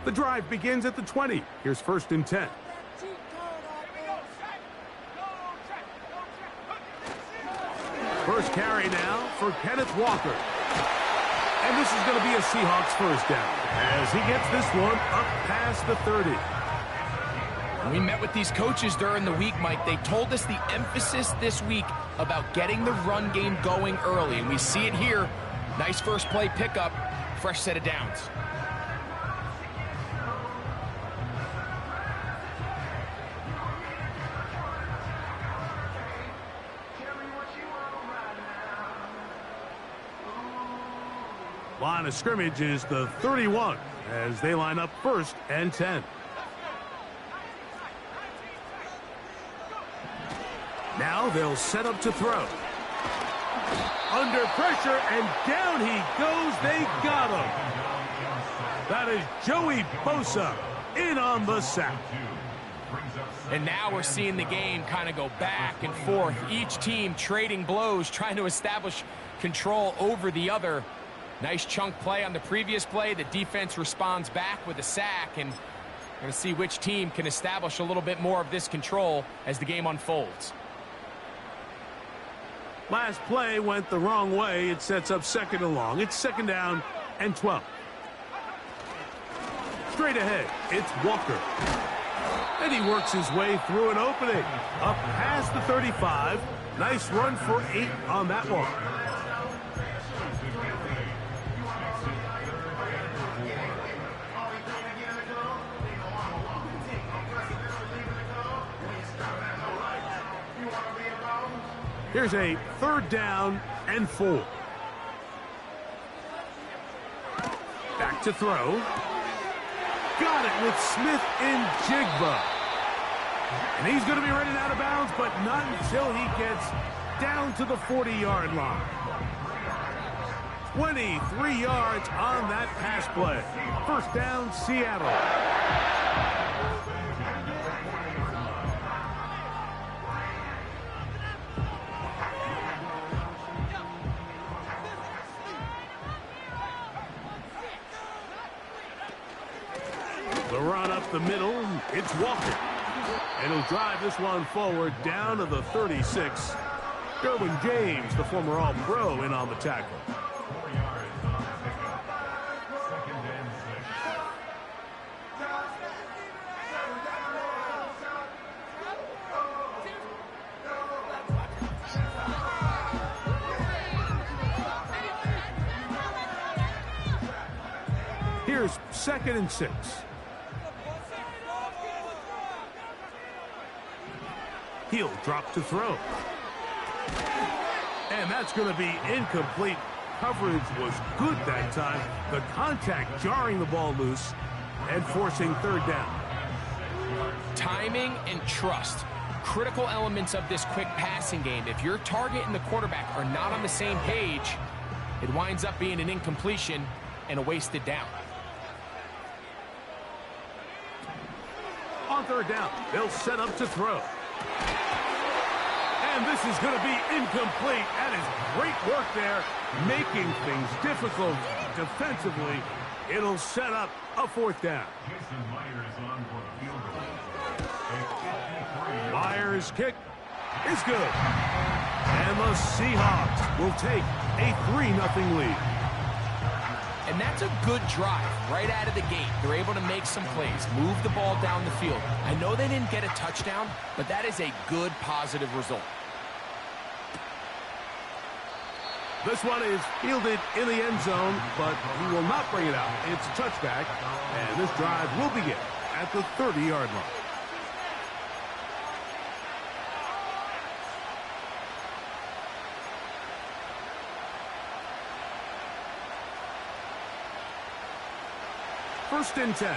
The drive begins at the 20. Here's 1st and 10. First carry now for Kenneth Walker. And this is going to be a Seahawks first down as he gets this one up past the 30. We met with these coaches during the week, Mike. They told us the emphasis this week about getting the run game going early, and we see it here. Nice first play pickup, fresh set of downs. Line of scrimmage is the 31 as they line up 1st and 10. Now they'll set up to throw. Under pressure, and down he goes. They got him. That is Joey Bosa in on the sack. And now we're seeing the game kind of go back and forth. Each team trading blows, trying to establish control over the other. Nice chunk play on the previous play. The defense responds back with a sack, and we're going to see which team can establish a little bit more of this control as the game unfolds. Last play went the wrong way. It sets up 2nd and long. It's 2nd down and 12. Straight ahead, it's Walker. And he works his way through an opening. Up past the 35. Nice run for 8 on that one. Here's a 3rd down and 4. Back to throw. Got it with Smith in Jigba. And he's going to be running out of bounds, but not until he gets down to the 40-yard line. 23 yards on that pass play. 1st down, Seattle. The run up the middle, it's Walker. And he'll drive this one forward down to the 36. Derwin James, the former All-Pro, in on the tackle. Here's 2nd and 6. He'll drop to throw. And that's going to be incomplete. Coverage was good that time. The contact jarring the ball loose and forcing 3rd down. Timing and trust. Critical elements of this quick passing game. If your target and the quarterback are not on the same page, it winds up being an incompletion and a wasted down. On 3rd down, they'll set up to throw. And this is going to be incomplete. That is great work there, making things difficult defensively. It'll set up a 4th down. Myers' kick is good. And the Seahawks will take a 3-0 lead. And that's a good drive right out of the gate. They're able to make some plays, move the ball down the field. I know they didn't get a touchdown, but that is a good, positive result. This one is fielded in the end zone, but he will not bring it out. It's a touchback, and this drive will begin at the 30-yard line. First and 10.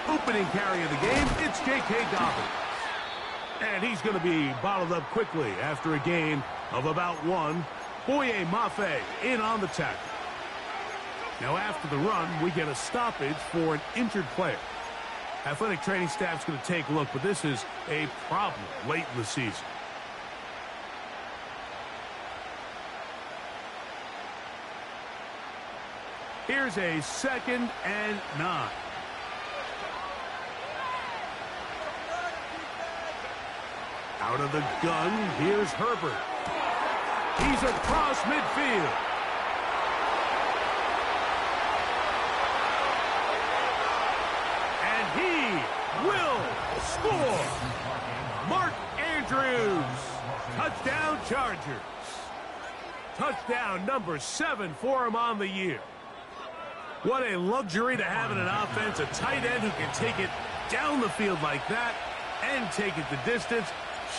Opening carry of the game, it's J.K. Dobbins. And he's going to be bottled up quickly after a gain of about 1. Boye Mafe in on the tackle. Now after the run, we get a stoppage for an injured player. Athletic training staff's going to take a look, but this is a problem late in the season. Here's a 2nd and 9. Out of the gun, here's Herbert. He's across midfield. And he will score. Mark Andrews. Touchdown Chargers. Touchdown number 7 for him on the year. What a luxury to have in an offense, a tight end who can take it down the field like that and take it the distance.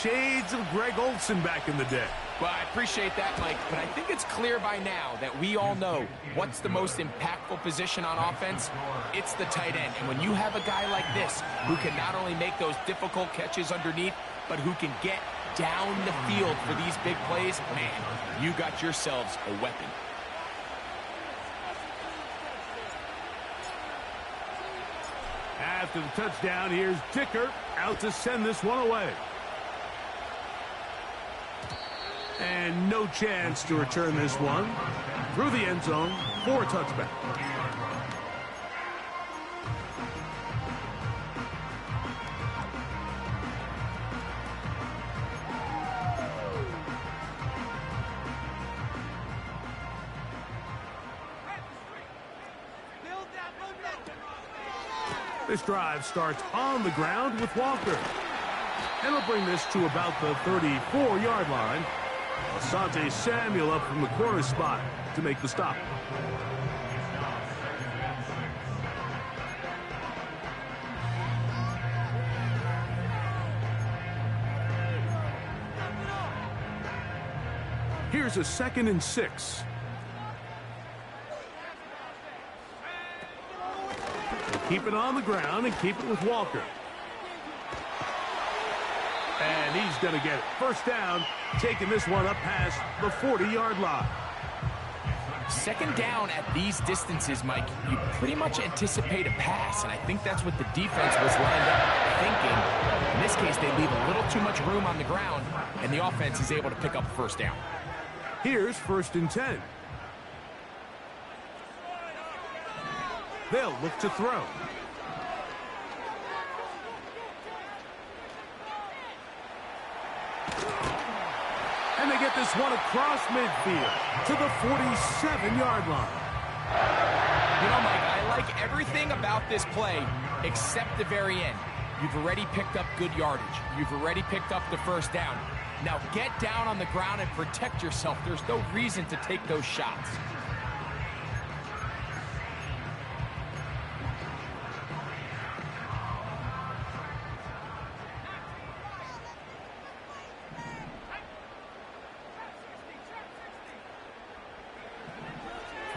Shades of Greg Olsen back in the day. Well, I appreciate that, Mike, but I think it's clear by now that we all know what's the most impactful position on offense. It's the tight end. And when you have a guy like this who can not only make those difficult catches underneath, but who can get down the field for these big plays, man, you got yourselves a weapon. After the touchdown, here's Dicker out to send this one away. And no chance to return this one through the end zone for a touchback. This drive starts on the ground with Walker. And will bring this to about the 34-yard line. Asante Samuel up from the corner spot to make the stop. Here's a 2nd and 6. Keep it on the ground and keep it with Walker. And he's going to get it. First down, taking this one up past the 40-yard line. 2nd down at these distances, Mike, you pretty much anticipate a pass, and I think that's what the defense was lined up thinking. In this case, they leave a little too much room on the ground, and the offense is able to pick up a first down. Here's 1st and 10. They'll look to throw. And they get this one across midfield to the 47-yard line. You know, Mike, I like everything about this play except the very end. You've already picked up good yardage. You've already picked up the first down. Now get down on the ground and protect yourself. There's no reason to take those shots.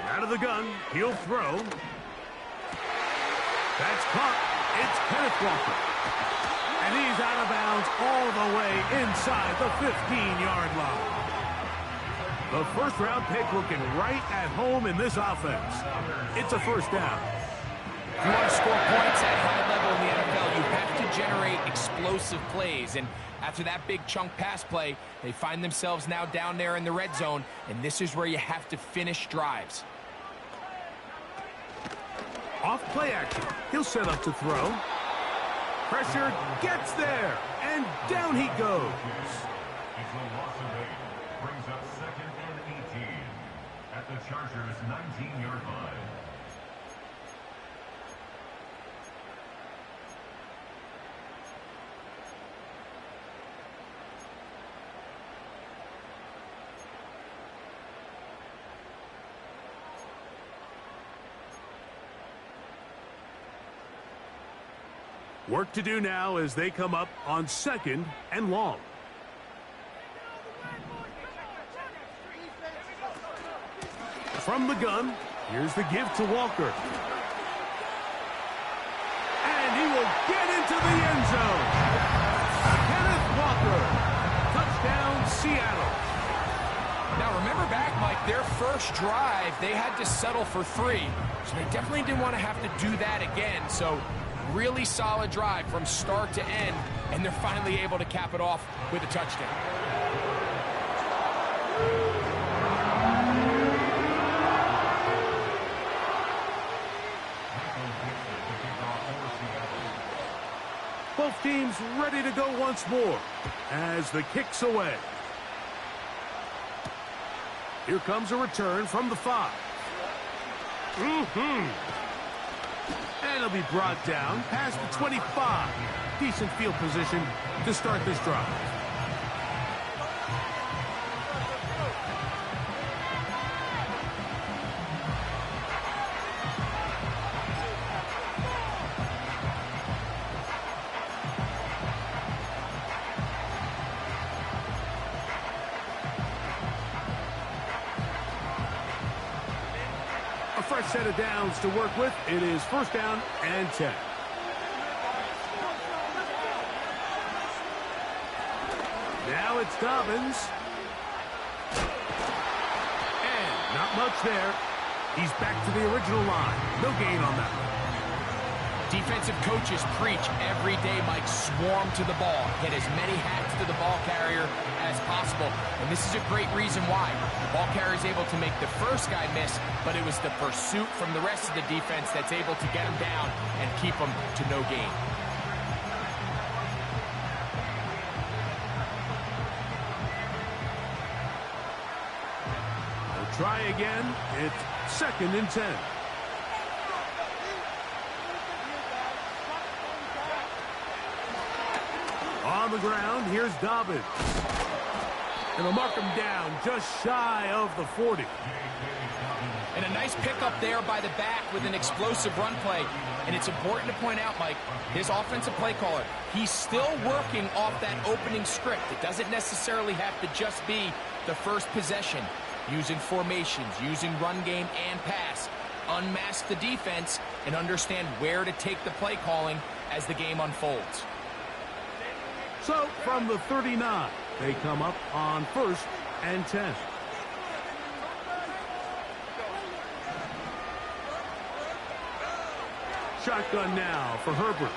Out of the gun, he'll throw. That's caught. It's Kenneth Walker. And he's out of bounds all the way inside the 15-yard line. The first-round pick looking right at home in this offense. It's a first down. If you want to score points at high level in the NFL, you have to generate explosive plays. And after that big chunk pass play, they find themselves now down there in the red zone, and this is where you have to finish drives. Off play action. He'll set up to throw. Pressure gets there, and down he goes. Brings up 2nd and 18 at the Chargers' 19-yard line. Work to do now as they come up on 2nd and long. From the gun, here's the give to Walker. And he will get into the end zone. Kenneth Walker. Touchdown, Seattle. Now remember back, Mike, their first drive, they had to settle for 3. So they definitely didn't want to have to do that again. So really solid drive from start to end, and they're finally able to cap it off with a touchdown. both teams ready to go once more as the kick's away. Here comes a return from the 5. And it'll be brought down past the 25. Decent field position to start this drive. A fresh set of downs to work with. It is first down and 10. Now it's Dobbins. And not much there. He's back to the original line. No gain on that one. Defensive coaches preach every day, Mike, swarm to the ball. Get as many hats to the ball carrier as possible. And this is a great reason why. The ball carrier is able to make the first guy miss, but it was the pursuit from the rest of the defense that's able to get him down and keep him to no gain. They'll try again. It's second and 10. On the ground, here's Dobbins. And they'll mark him down just shy of the 40. And a nice pickup there by the back with an explosive run play. And it's important to point out, Mike, his offensive play caller, he's still working off that opening script. It doesn't necessarily have to just be the first possession. Using formations, using run game and pass. Unmask the defense and understand where to take the play calling as the game unfolds. So, from the 39, they come up on first and 10. Shotgun now for Herbert.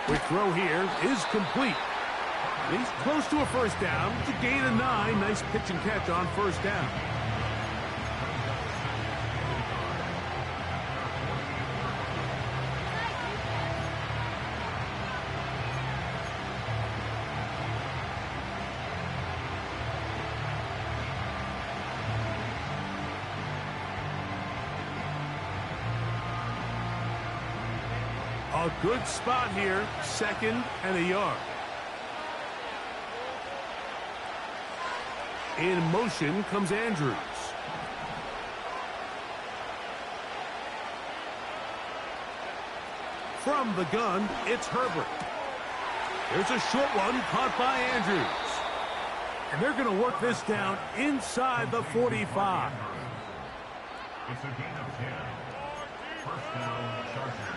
Quick throw here is complete. He's close to a first down. It's a gain of 9. Nice pitch and catch on first down. A good spot here, second and a yard. In motion comes Andrews. From the gun, it's Herbert. There's a short one caught by Andrews. And they're going to work this down inside the 45. It's a gain of 10. First down, Chargers.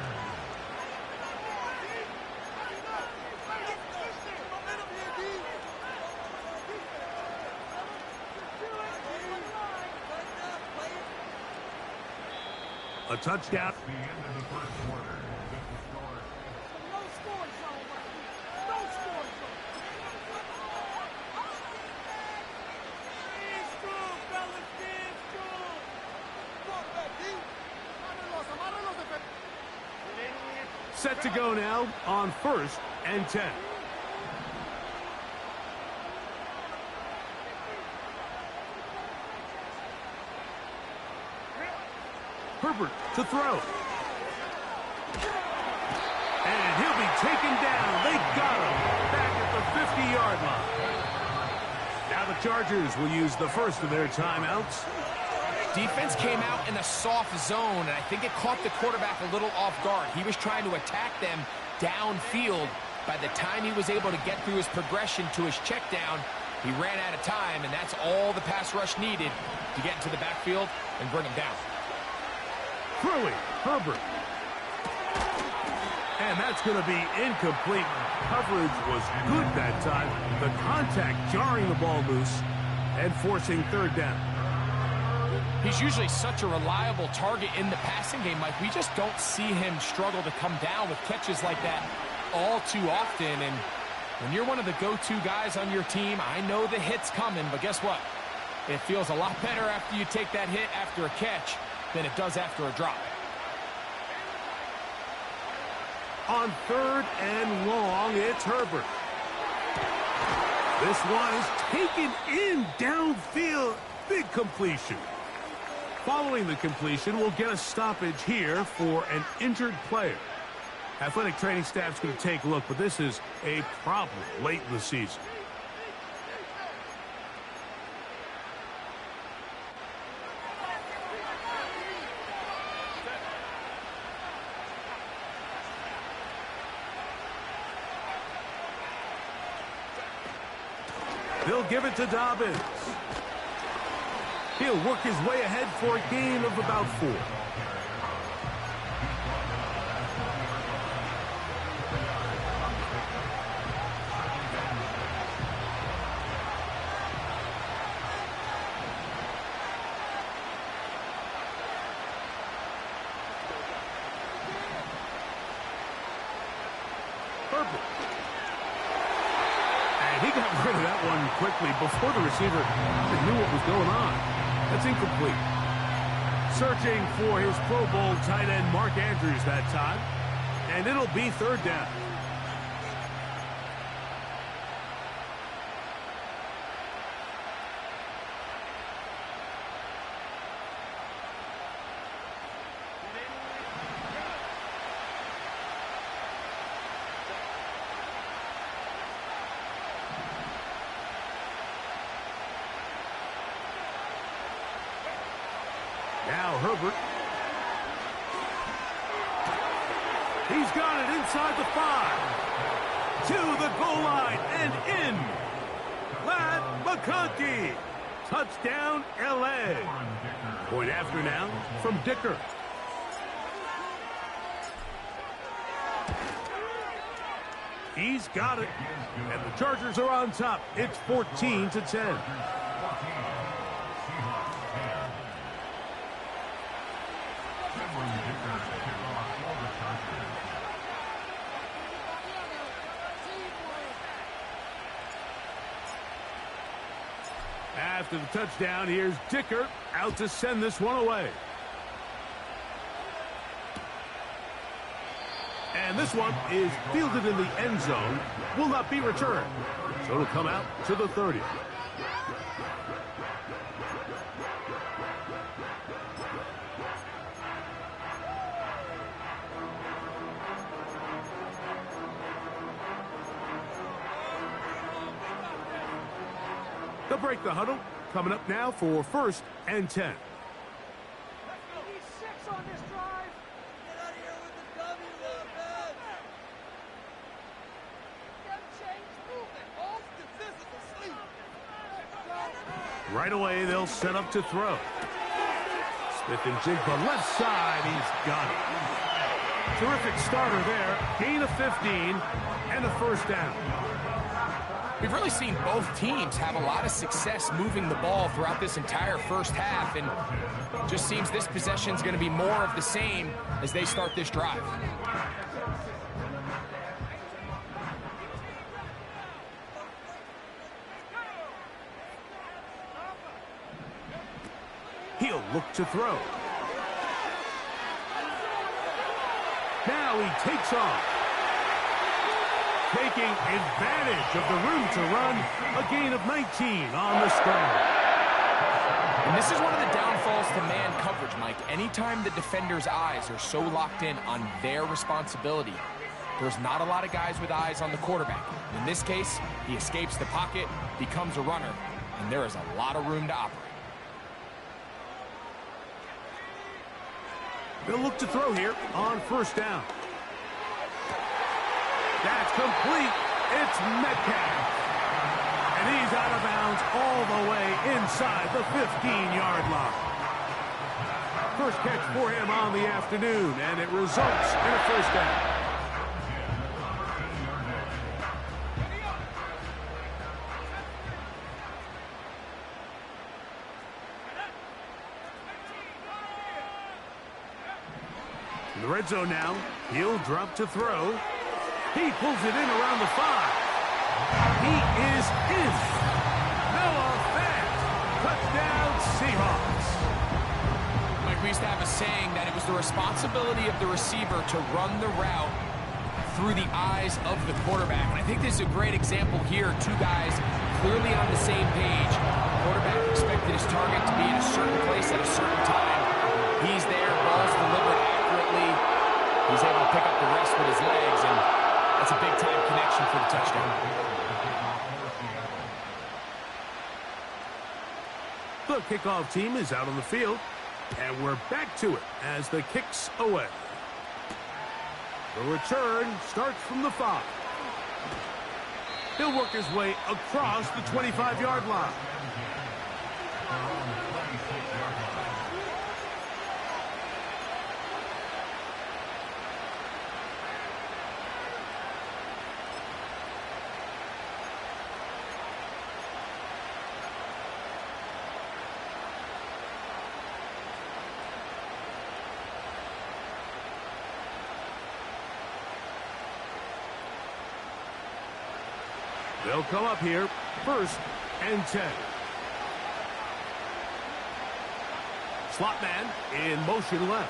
A touchdown. The end of the first quarter. With the score. No score zone. No score zone. Stand strong, fellas. Stand strong. Walk back deep. Set to go now on first and 10. Herbert to throw. And he'll be taken down. They got him back at the 50-yard line. Now the Chargers will use the first of their timeouts. Defense came out in a soft zone, and I think it caught the quarterback a little off guard. He was trying to attack them downfield. By the time he was able to get through his progression to his check down, he ran out of time, and that's all the pass rush needed to get into the backfield and bring him down. Throwing, Herbert. And that's going to be incomplete. Coverage was good that time. The contact jarring the ball loose and forcing third down. He's usually such a reliable target in the passing game, Mike. We just don't see him struggle to come down with catches like that all too often. And when you're one of the go-to guys on your team, I know the hit's coming, but guess what? It feels a lot better after you take that hit after a catch than it does after a drop. On 3rd and long, it's Herbert. This one is taken in downfield. Big completion. Following the completion, we'll get a stoppage here for an injured player. Athletic training staff's going to take a look, but this is a problem late in the season. They'll give it to Dobbins. He'll work his way ahead for a gain of about 4. Herbert. He got rid of that one quickly before the receiver even knew what was going on. That's incomplete. Searching for his Pro Bowl tight end Mark Andrews that time. And it'll be 3rd down. Now Herbert. He's got it inside the 5. To the goal line and in. Lad McConkey. Touchdown, L.A. Point after now from Dicker. He's got it. And the Chargers are on top. It's 14-10. After the touchdown, here's Dicker out to send this one away. And this one is fielded in the end zone. Will not be returned. So it'll come out to the 30. They'll break the huddle. Coming up now for 1st and 10. Right away, they'll set up to throw. Smith and Jigba left side. He's got it. Terrific starter there. Gain of 15 and a 1st down. We've really seen both teams have a lot of success moving the ball throughout this entire first half, and just seems this possession is going to be more of the same as they start this drive. He'll look to throw. Now he takes off. Taking advantage of the room to run, a gain of 19 on the scrum. And this is one of the downfalls to man coverage, Mike. Anytime the defender's eyes are so locked in on their responsibility, there's not a lot of guys with eyes on the quarterback. In this case, he escapes the pocket, becomes a runner, and there is a lot of room to operate. They'll look to throw here on 1st down. That's complete. It's Metcalf. And he's out of bounds all the way inside the 15-yard line. First catch for him on the afternoon, and it results in a 1st down. In the red zone now, he'll drop to throw. He pulls it in around the 5. He is in. Noah Fant. Touchdown, Seahawks. Mike, we used to have a saying that it was the responsibility of the receiver to run the route through the eyes of the quarterback. And I think this is a great example here. Two guys clearly on the same page. Quarterback expected his target to be in a certain place at a certain time. He's there, ball's delivered accurately. He's able to pick up the rest with his legs, and that's a big-time connection for the touchdown. The kickoff team is out on the field, and we're back to it as the kick's away. The return starts from the 5. He'll work his way across the 25-yard line. They'll come up here, 1st and 10. Slot man in motion left.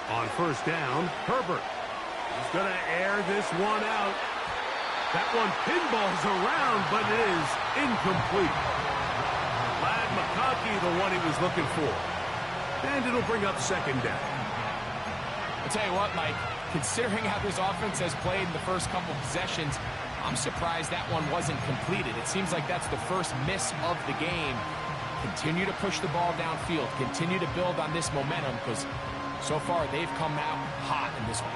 On 1st down, Herbert. He's going to air this one out. That one pinballs around, but it is incomplete. Lad McConkey, the one he was looking for. And it'll bring up 2nd down. I'll tell you what, Mike, considering how this offense has played in the first couple possessions, I'm surprised that one wasn't completed. It seems like that's the first miss of the game. Continue to push the ball downfield. Continue to build on this momentum because so far they've come out hot in this one.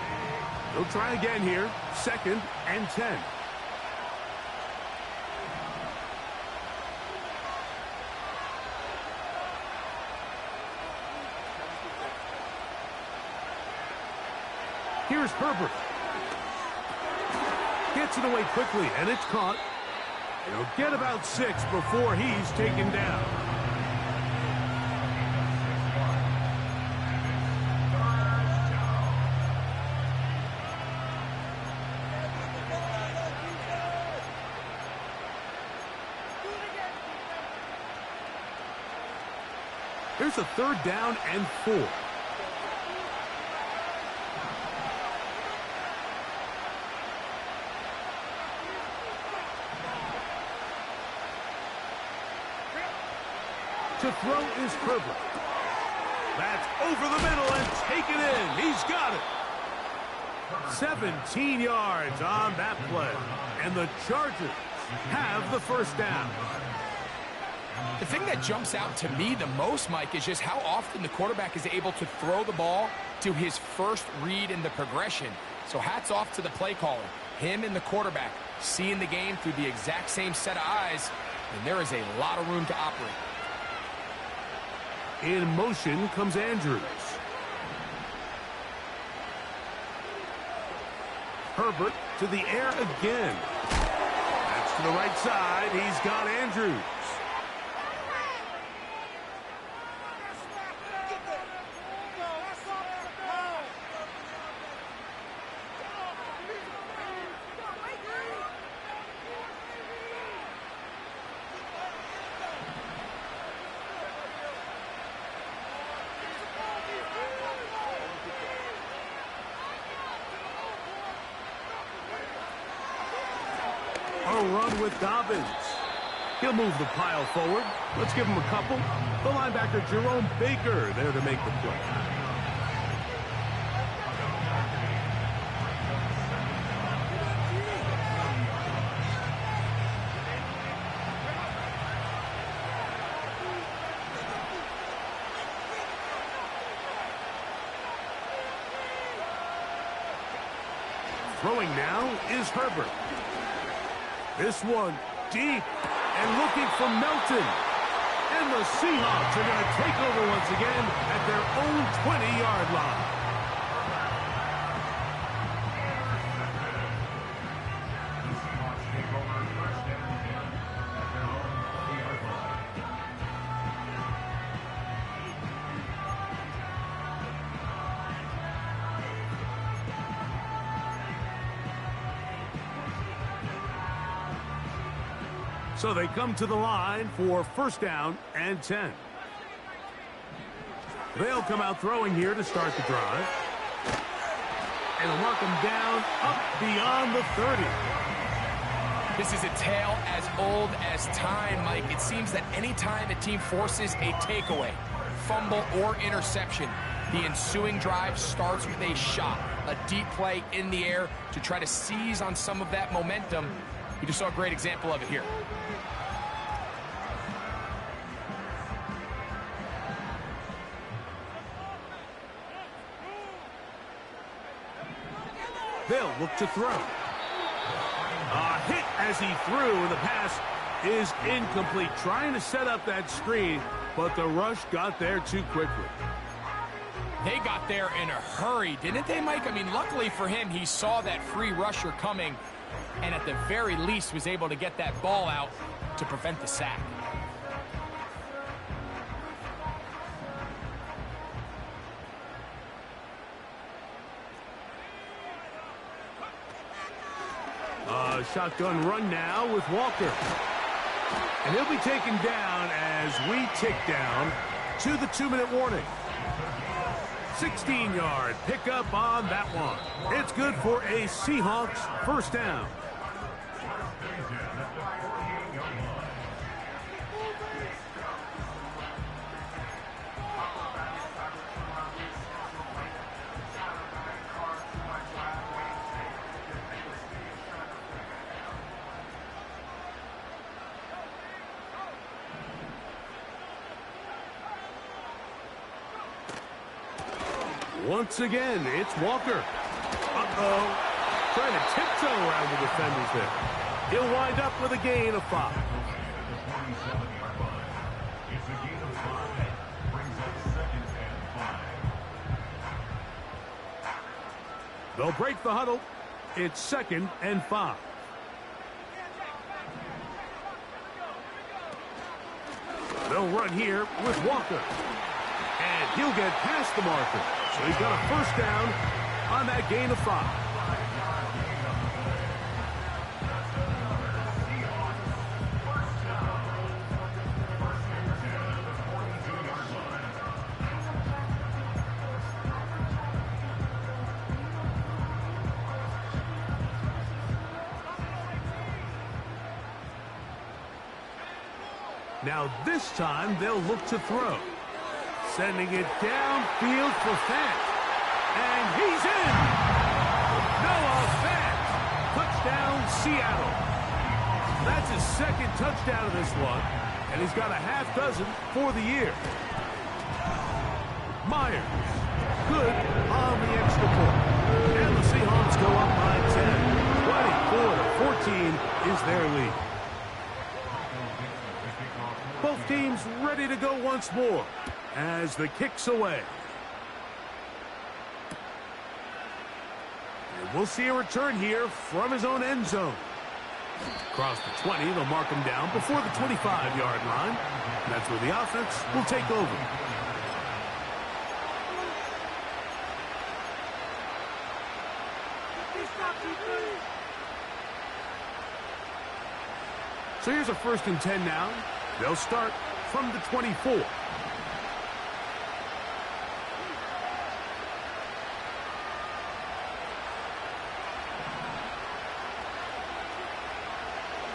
They'll try again here. 2nd and 10. Here's Herbert. Gets it away quickly, and it's caught. He'll get about 6 before he's taken down. Here's a 3rd down and 4. To throw is Herbert. That's over the middle and taken in. He's got it. 17 yards on that play. And the Chargers have the 1st down. The thing that jumps out to me the most, Mike, is just how often the quarterback is able to throw the ball to his first read in the progression. So hats off to the play caller. Him and the quarterback seeing the game through the exact same set of eyes, and there is a lot of room to operate. In motion comes Andrews. Herbert to the air again. That's to the right side. He's got Andrews. A run with Dobbins. He'll move the pile forward. Let's give him a couple. The linebacker, Jerome Baker, there to make the play. Throwing now is Herbert. This one deep and looking for Melton. And the Seahawks are going to take over once again at their own 20-yard line. So they come to the line for 1st down and 10. They'll come out throwing here to start the drive. And they'll mark him down up beyond the 30. This is a tale as old as time, Mike. It seems that anytime a team forces a takeaway, fumble, or interception, the ensuing drive starts with a shot, a deep play in the air to try to seize on some of that momentum. You just saw a great example of it here. They'll look to throw. A hit as he threw, and the pass is incomplete. Trying to set up that screen, but the rush got there too quickly. They got there in a hurry, didn't they, Mike? I mean, luckily for him, he saw that free rusher coming, and at the very least was able to get that ball out to prevent the sack. A shotgun run now with Walker. And he'll be taken down as we tick down to the 2-minute warning. 16-yard pickup on that one. It's good for a Seahawks first down. Once again, it's Walker. Uh-oh. Trying to tiptoe around the defenders there. He'll wind up with a gain of 5. It's a gain of 5. Brings up 2nd and 5. They'll break the huddle. It's 2nd and 5. They'll run here with Walker. And he'll get past the marker. So he's got a first down on that gain of 5. Now this time they'll look to throw. Sending it downfield for Fant. And he's in! Noah Fant! Touchdown, Seattle. That's his 2nd touchdown of this one. And he's got a half dozen for the year. Myers. Good on the extra point. And the Seahawks go up by 10. 24-14 is their lead. Both teams ready to go once more as the kick's away. And we'll see a return here from his own end zone. Across the 20, they'll mark him down before the 25-yard line. And that's where the offense will take over. So here's a 1st and 10 now. They'll start from the 24.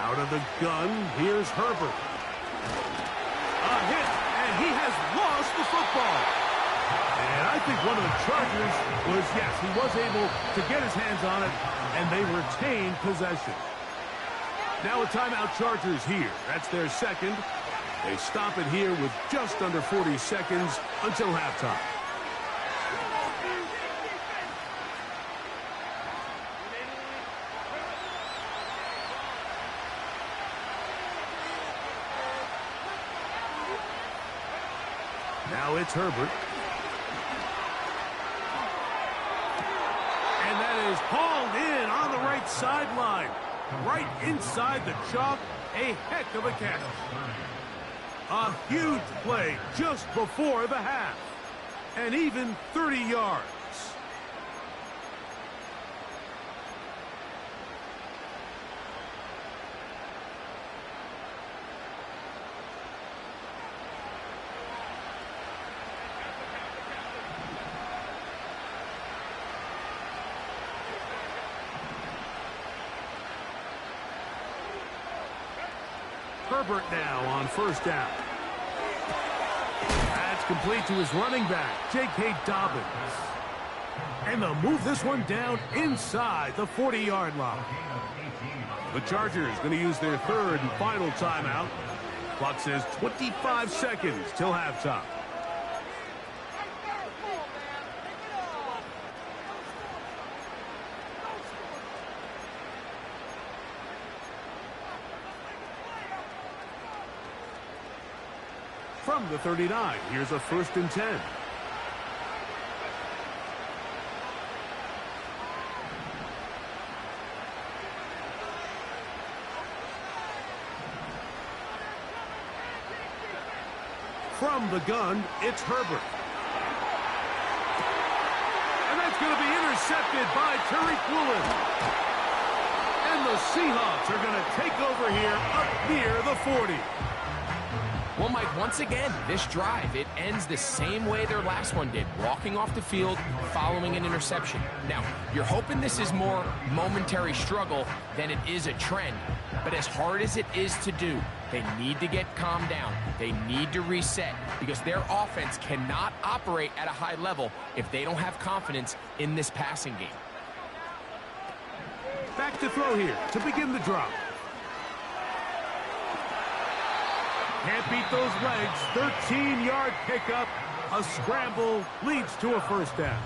Out of the gun, here's Herbert. A hit, and he has lost the football. And I think one of the Chargers was, yes, he was able to get his hands on it, and they retained possession. Now a timeout Chargers here. That's their 2nd. They stop it here with just under 40 seconds until halftime. Now it's Herbert. And that is hauled in on the right sideline. Right inside the chalk. A heck of a catch. A huge play just before the half. And even 30 yards. Herbert now on first down. That's complete to his running back, J.K. Dobbins. And they'll move this one down inside the 40-yard line. The Chargers going to use their third and final timeout. Clock says 25 seconds till halftime. From the 39, here's a 1st and 10. From the gun, it's Herbert. And that's going to be intercepted by Tariq Woolen. And the Seahawks are going to take over here up near the 40. Well, Mike, once again, this drive, it ends the same way their last one did, walking off the field following an interception. Now, you're hoping this is more momentary struggle than it is a trend, but as hard as it is to do, they need to get calmed down. They need to reset because their offense cannot operate at a high level if they don't have confidence in this passing game. Back to throw here to begin the drive. Can't beat those legs. 13-yard pickup. A scramble leads to a first down.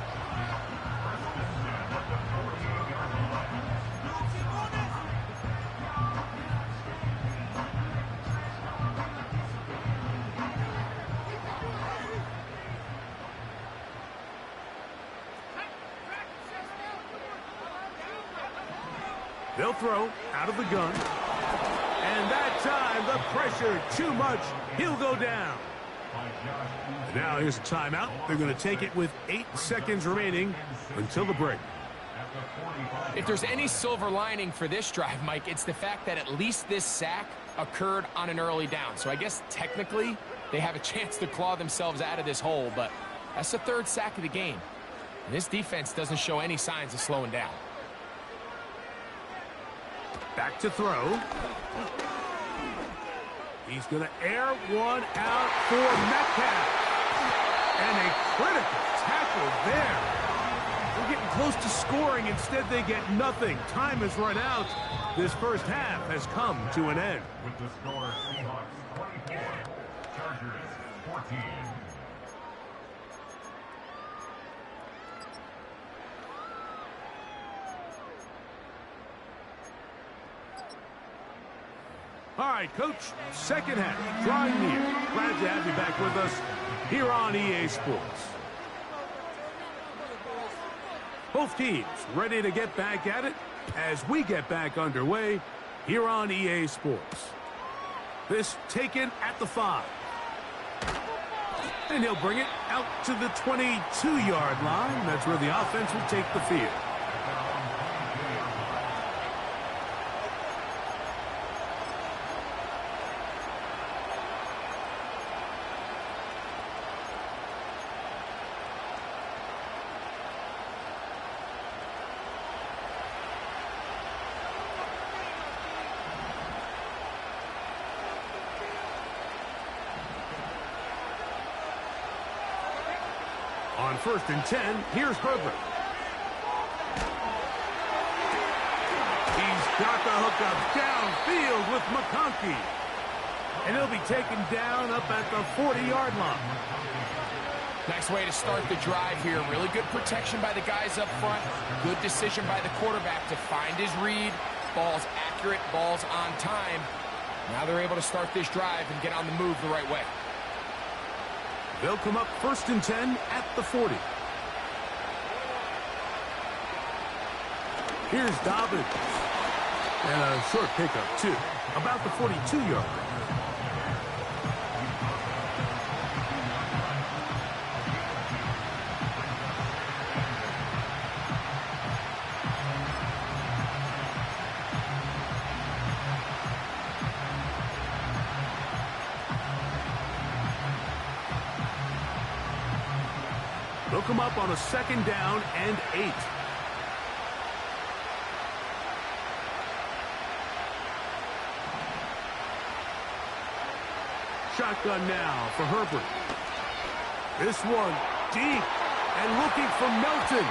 They'll throw out of the gun. And that time, the pressure too much. He'll go down. Now here's a timeout. They're going to take it with 8 seconds remaining until the break. If there's any silver lining for this drive, Mike, it's the fact that at least this sack occurred on an early down. So I guess technically they have a chance to claw themselves out of this hole, but that's the 3rd sack of the game. And this defense doesn't show any signs of slowing down. Back to throw. He's going to air one out for Metcalf. And a critical tackle there. They're getting close to scoring. Instead, they get nothing. Time has run out. This first half has come to an end. With the score, Seahawks 24, Chargers 14. All right, Coach, second half, drawing near. Glad to have you back with us here on EA Sports. Both teams ready to get back at it as we get back underway here on EA Sports. This taken at the 5. And he'll bring it out to the 22-yard line. That's where the offense will take the field. On 1st and 10, here's Herbert. He's got the hookup downfield with McConkey. And he'll be taken down up at the 40-yard line. Nice way to start the drive here. Really good protection by the guys up front. Good decision by the quarterback to find his read. Ball's accurate, ball's on time. Now they're able to start this drive and get on the move the right way. They'll come up 1st and 10 at the 40. Here's Dobbins. And a short pickup, too. About the 42-yard line. They'll come up on a 2nd down and 8. shotgun now for Herbert. This one deep and looking for Melton.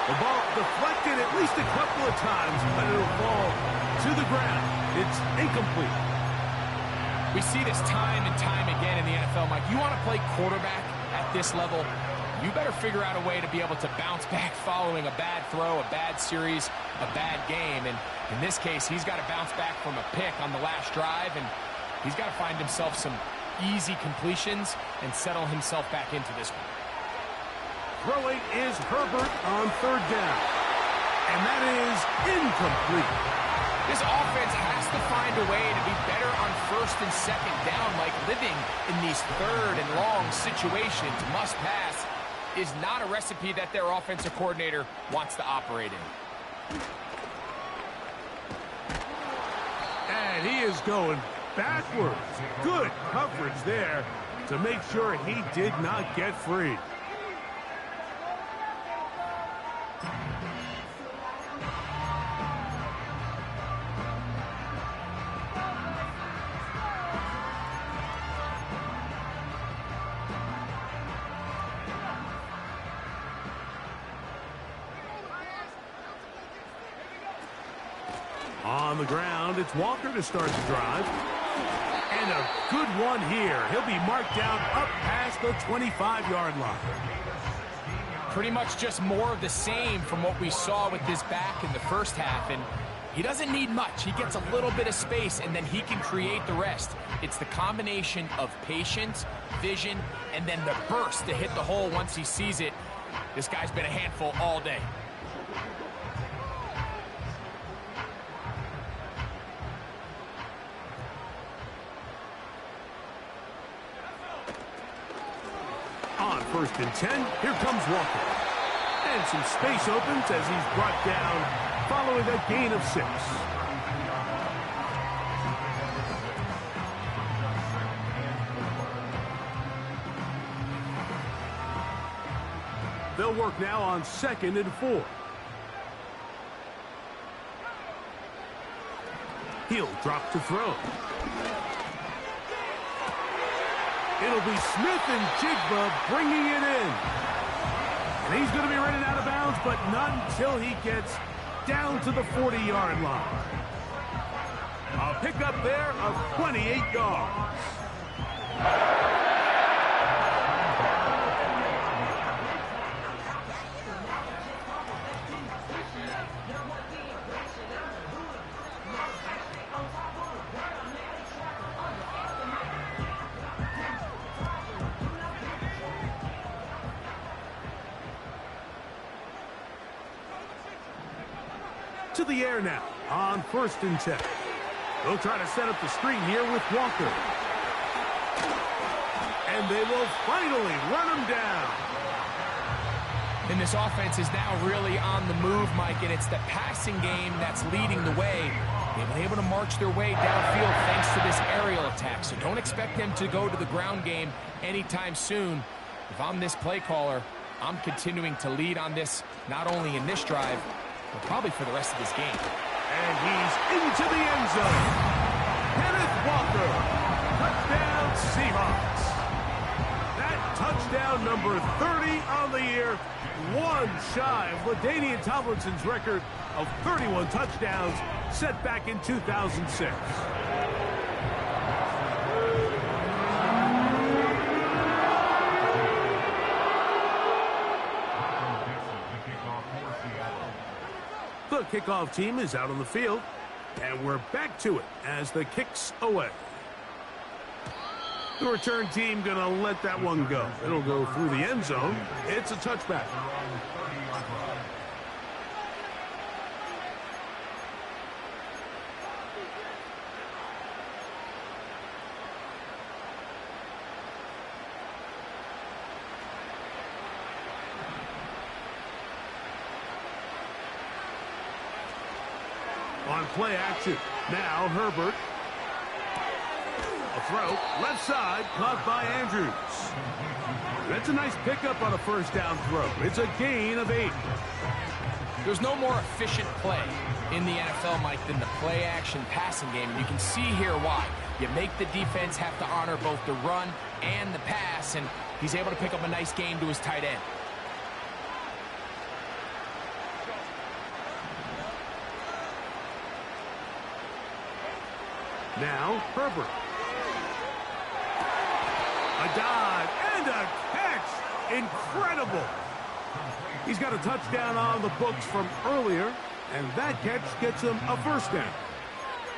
The ball deflected at least a couple of times, but it'll fall to the ground. It's incomplete. We see this time and time again in the NFL, Mike. You want to play quarterback at this level, you better figure out a way to be able to bounce back following a bad throw, a bad series, a bad game. And in this case, he's got to bounce back from a pick on the last drive, and he's got to find himself some easy completions and settle himself back into this one. Throwing is Herbert on third down. And that is incomplete. This offense has to find a way to be better on first and second down, like living in these third and long situations. Must pass is not a recipe that their offensive coordinator wants to operate in. And he is going backwards. Good coverage there to make sure he did not get free. On the ground, it's Walker to start the drive. And a good one here. He'll be marked down up past the 25-yard line. Pretty much just more of the same from what we saw with this back in the first half. And he doesn't need much. He gets a little bit of space, and then he can create the rest. It's the combination of patience, vision, and then the burst to hit the hole once he sees it. This guy's been a handful all day. On 1st and 10, here comes Walker. And some space opens as he's brought down following a gain of 6. They'll work now on 2nd and 4. He'll drop to throw. It'll be Smith and Jigba bringing it in. And he's going to be running out of bounds, but not until he gets down to the 40-yard line. A pickup there of 28 yards. To the air now on 1st and 10. They'll try to set up the screen here with Walker. And they will finally run him down. And this offense is now really on the move, Mike, and it's the passing game that's leading the way. They've been able to march their way downfield thanks to this aerial attack, so don't expect them to go to the ground game anytime soon. If I'm this play caller, I'm continuing to lead on this, not only in this drive, but probably for the rest of this game. And he's into the end zone. Kenneth Walker. Touchdown, Seahawks. That touchdown number 30 on the year. One shy of LaDainian Tomlinson's record of 31 touchdowns set back in 2006. The kickoff team is out on the field, and we're back to it as the kick's away. The return team going to let that one go. It'll go through the end zone. It's a touchback. On play action. Now Herbert. A throw. Left side. Caught by Andrews. That's a nice pickup on a first down throw. It's a gain of 8. There's no more efficient play in the NFL, Mike, than the play-action passing game. And you can see here why. You make the defense have to honor both the run and the pass, and he's able to pick up a nice gain to his tight end. Now, Herbert. A dive and a catch. Incredible. He's got a touchdown on the books from earlier, and that catch gets him a first down.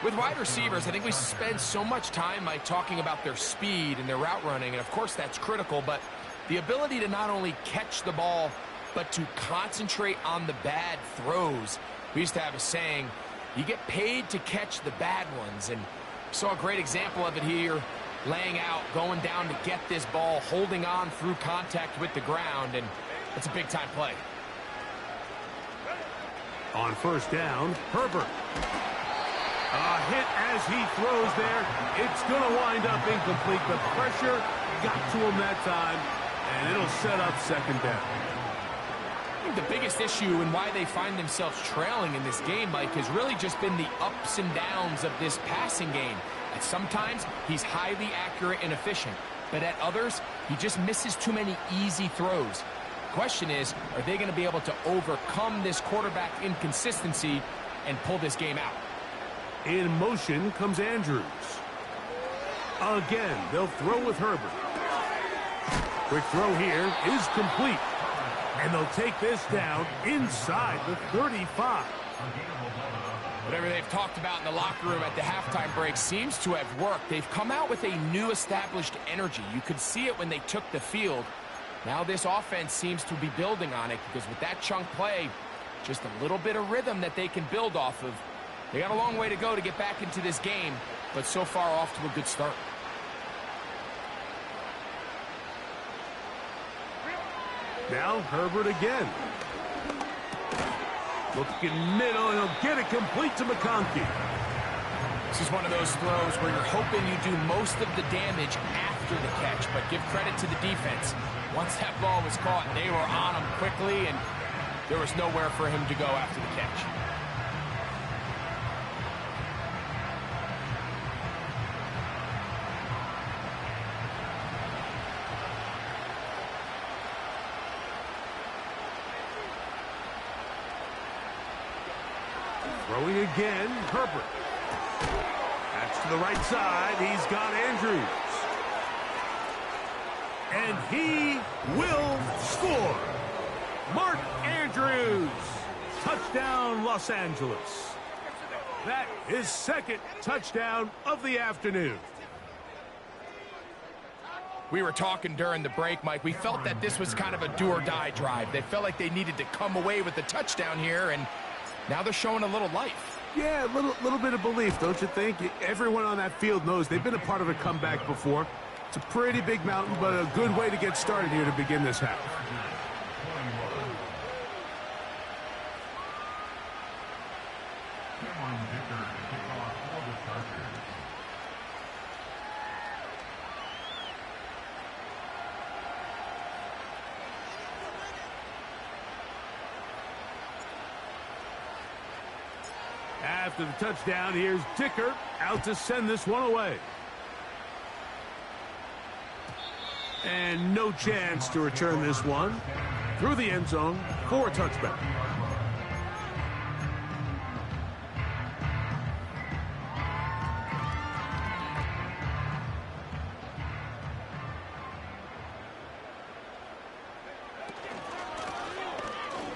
With wide receivers, I think we spend so much time talking about their speed and their route running, and of course that's critical, but the ability to not only catch the ball, but to concentrate on the bad throws. We used to have a saying, you get paid to catch the bad ones, and saw a great example of it here, laying out, going down to get this ball, holding on through contact with the ground, and it's a big-time play. On first down, Herbert. A hit as he throws there. It's going to wind up incomplete. The pressure got to him that time, and it'll set up second down. I think the biggest issue and why they find themselves trailing in this game, Mike, has really just been the ups and downs of this passing game. And sometimes he's highly accurate and efficient, but at others, he just misses too many easy throws. The question is, are they going to be able to overcome this quarterback inconsistency and pull this game out? In motion comes Andrews. Again, they'll throw with Herbert. Quick throw here is complete. And they'll take this down inside the 35. Whatever they've talked about in the locker room at the halftime break seems to have worked. They've come out with a new established energy. You could see it when they took the field. Now this offense seems to be building on it because with that chunk play, just a little bit of rhythm that they can build off of. They got a long way to go to get back into this game, but so far off to a good start. Now Herbert again. Looking middle, and he'll get it complete to McConkey. This is one of those throws where you're hoping you do most of the damage after the catch, but give credit to the defense. Once that ball was caught, they were on him quickly, and there was nowhere for him to go after the catch. Throwing again, Herbert. That's to the right side. He's got Andrews. And he will score. Mark Andrews. Touchdown, Los Angeles. That is second touchdown of the afternoon. We were talking during the break, Mike. We felt that this was kind of a do-or-die drive. They felt like they needed to come away with the touchdown here, and now they're showing a little life. Yeah, a little bit of belief, don't you think? Everyone on that field knows they've been a part of a comeback before. It's a pretty big mountain, but a good way to get started here to begin this half. After the touchdown, here's Dicker out to send this one away. And no chance to return this one through the end zone for a touchback.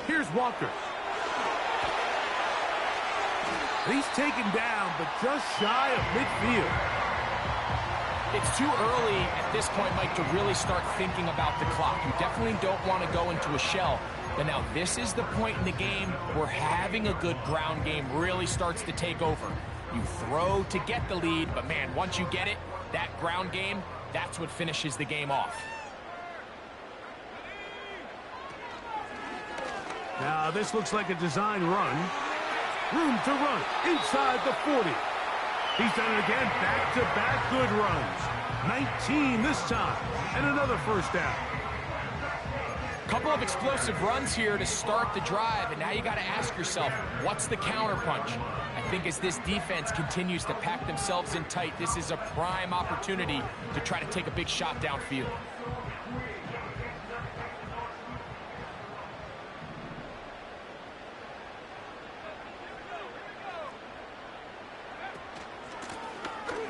Here's Walker. He's taken down, but just shy of midfield. It's too early at this point, Mike, to really start thinking about the clock. You definitely don't want to go into a shell. But now this is the point in the game where having a good ground game really starts to take over. You throw to get the lead, but man, once you get it, that ground game, that's what finishes the game off. Now this looks like a design run. Room to run inside the 40. He's done it again, back-to-back good runs. 19 this time, and another first down. Couple of explosive runs here to start the drive, and now you got to ask yourself, what's the counterpunch? At think as this defense continues to pack themselves in tight, this is a prime opportunity to try to take a big shot downfield.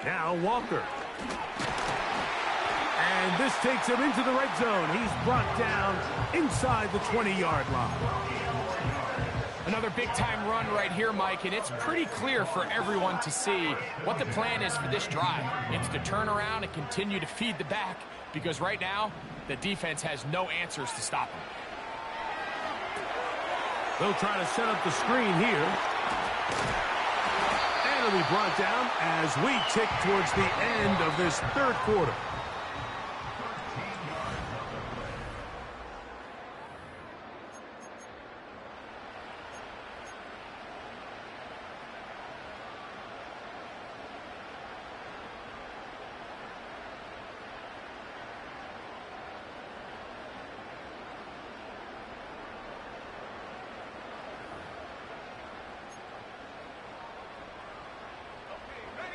Now Walker. And this takes him into the red zone. He's brought down inside the 20-yard line. Another big-time run right here, Mike, and it's pretty clear for everyone to see what the plan is for this drive. It's to turn around and continue to feed the back, because right now, the defense has no answers to stop him. They'll try to set up the screen here. And it'll be brought down as we tick towards the end of this third quarter.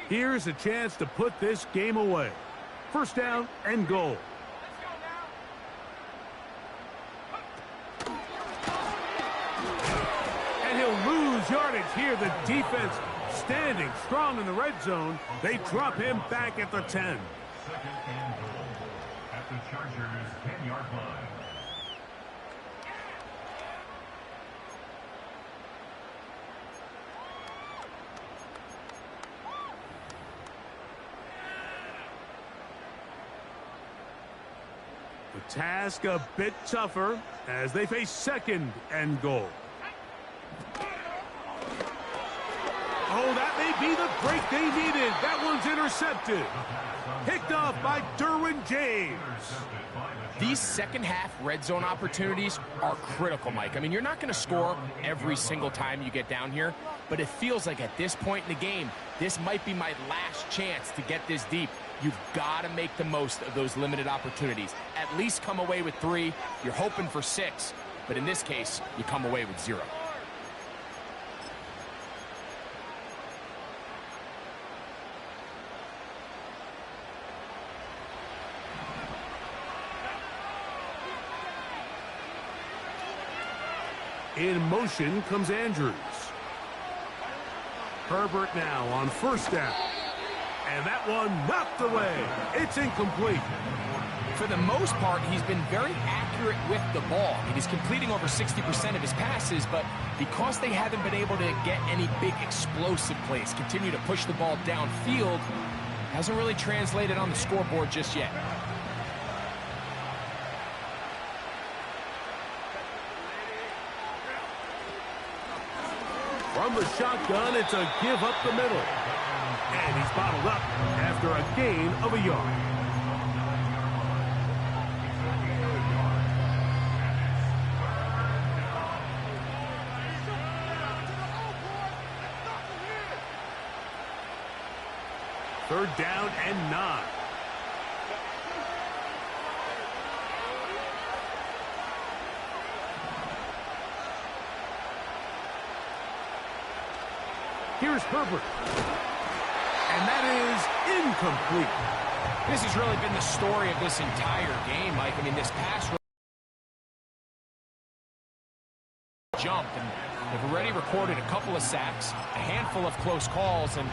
Here's a chance to put this game away. First down and goal. And he'll lose yardage here. The defense standing strong in the red zone. They drop him back at the 10. Second and goal at the Chargers' 10-yard line. The task a bit tougher as they face second and goal. Oh, that may be the break they needed. That one's intercepted. Picked off by Derwin James. These second-half red zone opportunities are critical, Mike. I mean, you're not going to score every single time you get down here, but it feels like at this point in the game, this might be my last chance to get this deep. You've got to make the most of those limited opportunities. At least come away with 3. You're hoping for 6, but in this case, you come away with 0. In motion comes Andrews. Herbert now on first down. And that one knocked away. It's incomplete. For the most part, he's been very accurate with the ball. I mean, he's completing over 60% of his passes, but because they haven't been able to get any big explosive plays, continue to push the ball downfield, hasn't really translated on the scoreboard just yet. From the shotgun, it's a give up the middle. And he's bottled up after a gain of a yard. Third down and 9. Here's Herbert. And that is incomplete. This has really been the story of this entire game, Mike. I mean, this pass jump, and they've already recorded a couple of sacks, a handful of close calls, and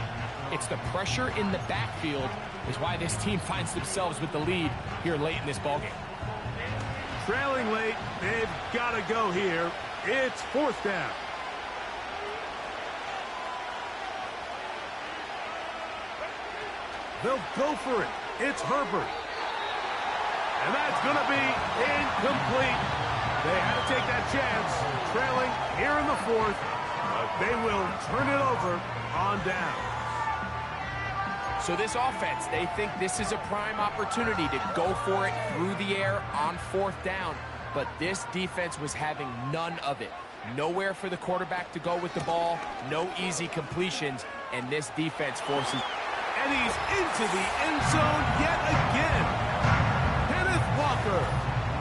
it's the pressure in the backfield is why this team finds themselves with the lead here late in this ballgame. Trailing late, they've got to go here. It's fourth down. They'll go for it. It's Herbert. And that's going to be incomplete. They had to take that chance, trailing here in the fourth, but they will turn it over on down. So this offense, they think this is a prime opportunity to go for it through the air on fourth down, but this defense was having none of it. Nowhere for the quarterback to go with the ball, no easy completions, and this defense forces... And he's into the end zone yet again. Kenneth Walker,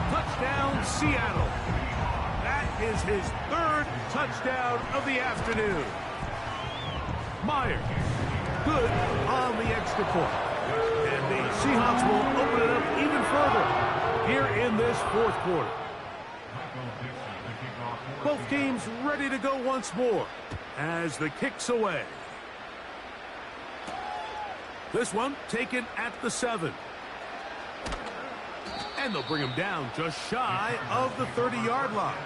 touchdown Seattle. That is his third touchdown of the afternoon. Myers. Good on the extra point. And the Seahawks will open it up even further here in this fourth quarter. Both teams ready to go once more as the kick's away. This one taken at the 7. And they'll bring him down just shy of the 30-yard line.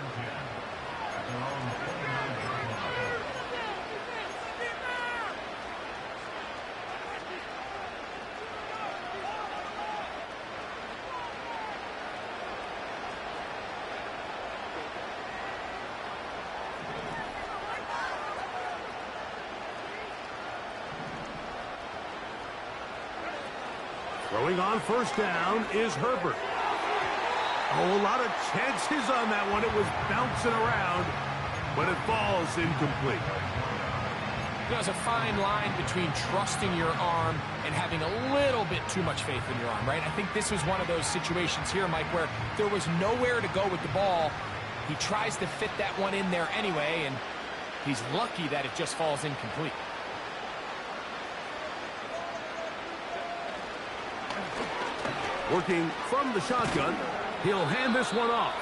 Throwing on first down is Herbert. Oh, a lot of chances on that one. It was bouncing around, but it falls incomplete. There's a fine line between trusting your arm and having a little bit too much faith in your arm, right? I think this was one of those situations here, Mike, where there was nowhere to go with the ball. He tries to fit that one in there anyway, and he's lucky that it just falls incomplete. Working from the shotgun, he'll hand this one off.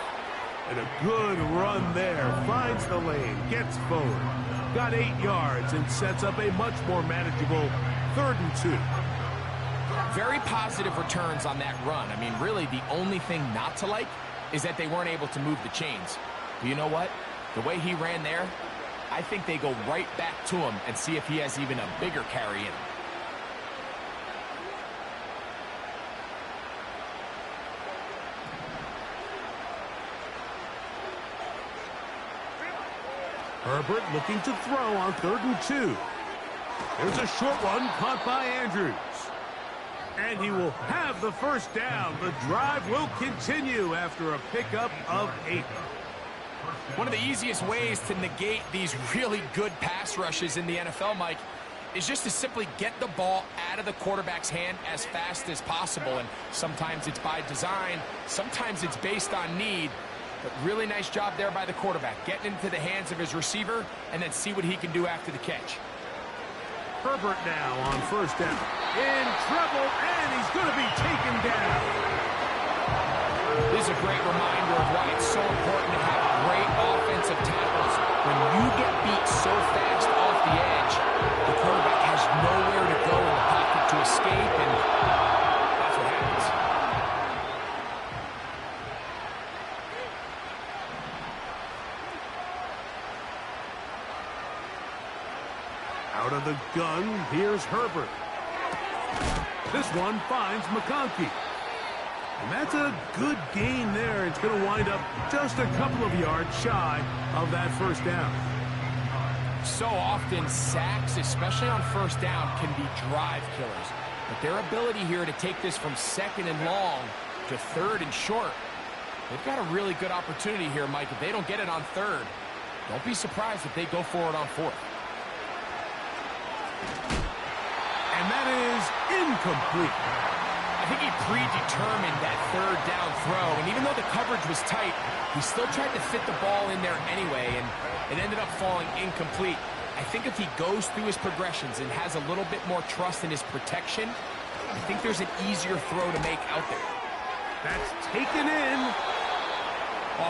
And a good run there. Finds the lane, gets forward. Got 8 yards and sets up a much more manageable 3rd and 2. Very positive returns on that run. I mean, really, the only thing not to like is that they weren't able to move the chains. But you know what? The way he ran there, I think they go right back to him and see if he has even a bigger carry in him. Herbert looking to throw on 3rd and 2. There's a short one caught by Andrews. And he will have the first down. The drive will continue after a pickup of 8. One of the easiest ways to negate these really good pass rushes in the NFL, Mike, is just to simply get the ball out of the quarterback's hand as fast as possible. And sometimes it's by design, sometimes it's based on need. But really nice job there by the quarterback, getting into the hands of his receiver and then see what he can do after the catch. Herbert now on first down. In trouble, and he's going to be taken down. This is a great reminder of why it's so important to have great offensive tackles. When you get beat so fast off the edge, the quarterback has nowhere to go in the pocket to escape, and that's what happens. Out of the gun, here's Herbert. This one finds McConkey. And that's a good gain there. It's going to wind up just a couple of yards shy of that first down. So often, sacks, especially on first down, can be drive killers. But their ability here to take this from 2nd and long to 3rd and short, they've got a really good opportunity here, Mike. If they don't get it on 3rd, don't be surprised if they go for it on 4th. And that is incomplete. I think he predetermined that 3rd down throw, and even though the coverage was tight, he still tried to fit the ball in there anyway, and it ended up falling incomplete. I think if he goes through his progressions and has a little bit more trust in his protection, I think there's an easier throw to make out there. That's taken in.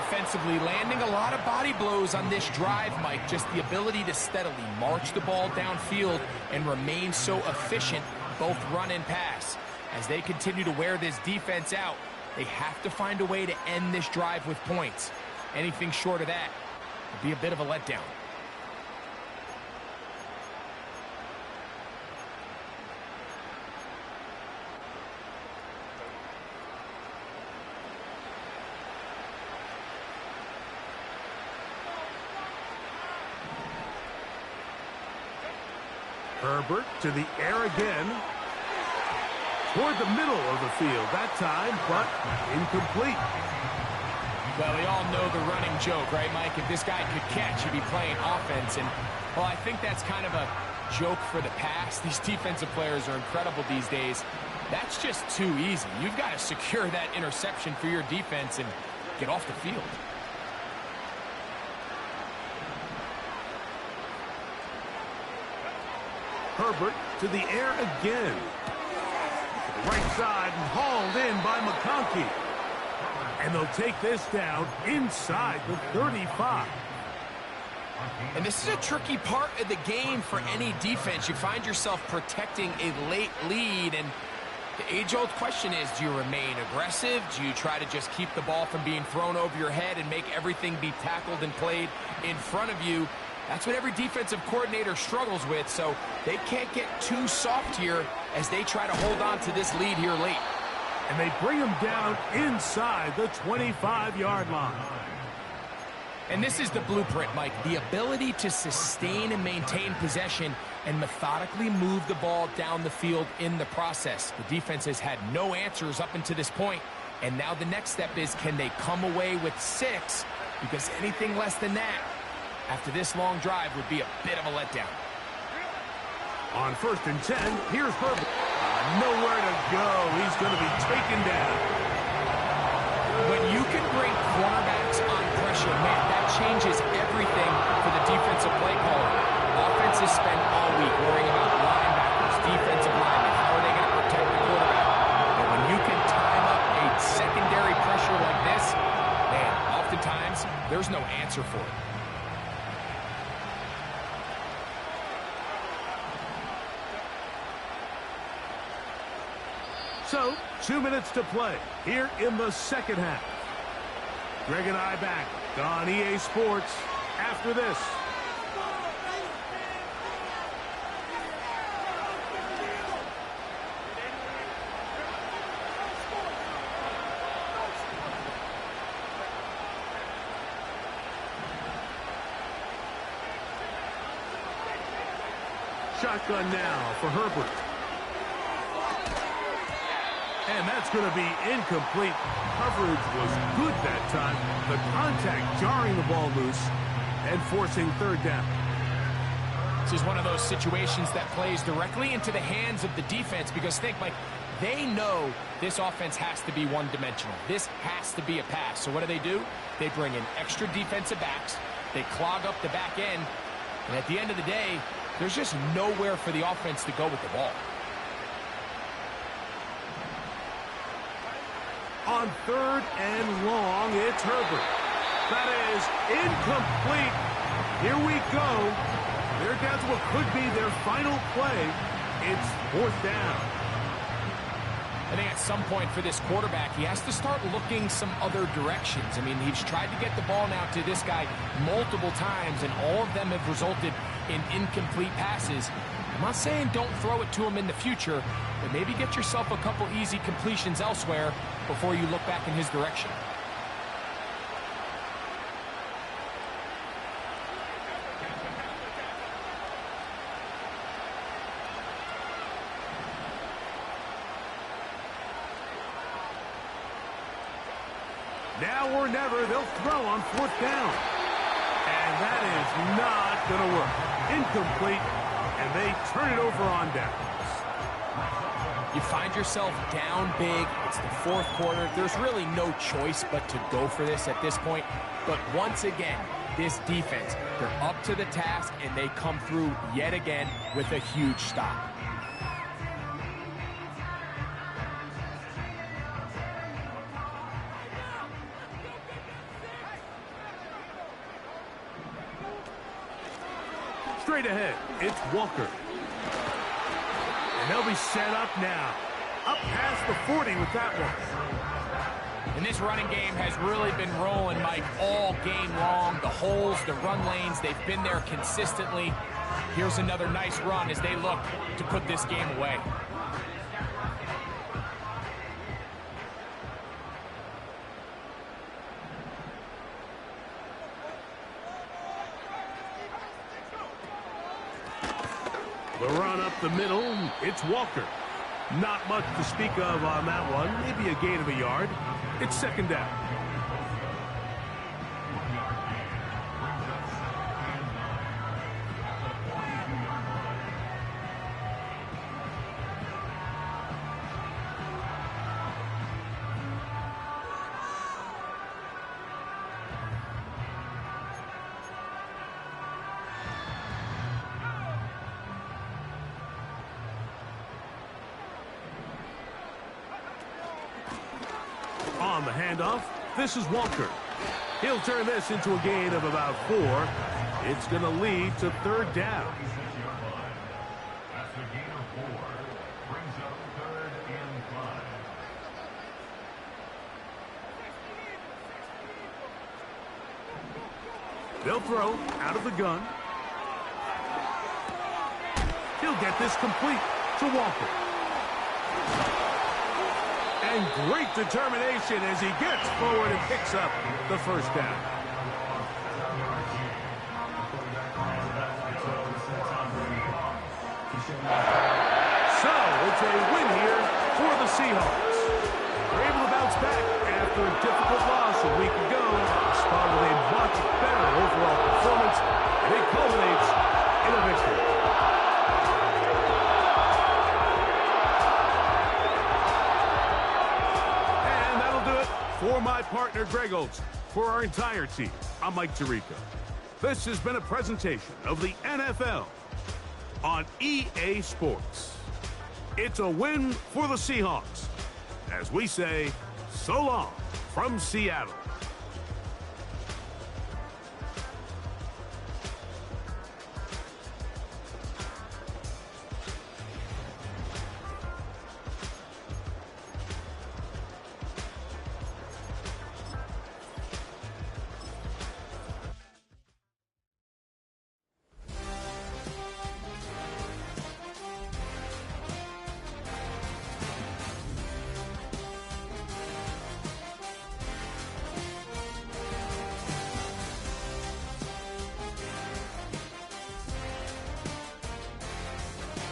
Offensively, landing a lot of body blows on this drive, Mike. Just the ability to steadily march the ball downfield and remain so efficient, both run and pass. As they continue to wear this defense out, they have to find a way to end this drive with points. Anything short of that would be a bit of a letdown. Herbert to the air again. Toward the middle of the field that time, but incomplete. Well, we all know the running joke, right, Mike? If this guy could catch, he'd be playing offense. And, well, I think that's kind of a joke for the past. These defensive players are incredible these days. That's just too easy. You've got to secure that interception for your defense and get off the field. Herbert to the air again. Right side and hauled in by McConkey. And they'll take this down inside the 35. And this is a tricky part of the game for any defense. You find yourself protecting a late lead, and the age-old question is, do you remain aggressive? Do you try to just keep the ball from being thrown over your head and make everything be tackled and played in front of you? That's what every defensive coordinator struggles with, so they can't get too soft here as they try to hold on to this lead here late. And they bring him down inside the 25-yard line. And this is the blueprint, Mike. The ability to sustain and maintain possession and methodically move the ball down the field in the process. The defense has had no answers up until this point, and now the next step is, can they come away with 6? Because anything less than that after this long drive would be a bit of a letdown. On 1st and 10, here's Herbert. Nowhere to go. He's going to be taken down. When you can bring cornerbacks on pressure, man, that changes everything for the defensive play caller. Offenses spend all week worrying about linebackers, defensive linemen. How are they going to protect the quarterback? And when you can time up a secondary pressure like this, man, oftentimes there's no answer for it. So, 2 minutes to play here in the second half. Greg and I back on EA Sports after this. Shotgun now for Herbert. And that's going to be incomplete. Coverage was good that time. The contact jarring the ball loose and forcing 3rd down. This is one of those situations that plays directly into the hands of the defense, because think, Mike, they know this offense has to be one-dimensional. This has to be a pass. So what do? They bring in extra defensive backs. They clog up the back end. And at the end of the day, there's just nowhere for the offense to go with the ball. On 3rd and long, it's Herbert. That is incomplete. Here we go. They're down to what could be their final play. It's 4th down. I think at some point for this quarterback, he has to start looking some other directions. I mean, he's tried to get the ball now to this guy multiple times, and all of them have resulted in incomplete passes. I'm not saying don't throw it to him in the future, but maybe get yourself a couple easy completions elsewhere before you look back in his direction. Now or never, they'll throw on 4th down. And that is not going to work. Incomplete, and they turn it over on downs. You find yourself down big. It's the 4th quarter. There's really no choice but to go for this at this point. But once again, this defense, they're up to the task, and they come through yet again with a huge stop. Straight ahead, it's Walker. And they'll be set up now. Up past the 40 with that one. And this running game has really been rolling, Mike, all game long. The holes, the run lanes, they've been there consistently. Here's another nice run as they look to put this game away. The run up the middle, it's Walker. Not much to speak of on that one. Maybe a gain of a yard. It's 2nd down. the handoff. This is Walker. He'll turn this into a gain of about 4. It's going to lead to third down. That's a gain of 4. Brings up 3rd and 5. They'll throw out of the gun. He'll get this complete to Walker. And great determination as he gets forward and picks up the first down. So it's a win here for the Seahawks. They're able to bounce back after a difficult loss a week ago. Spot with a much better overall performance, and it culminates in a victory. And that'll do it for my partner, Greg Olson. For our entire team, I'm Mike Tirico. This has been a presentation of the NFL on EA Sports. It's a win for the Seahawks, as we say, so long from Seattle.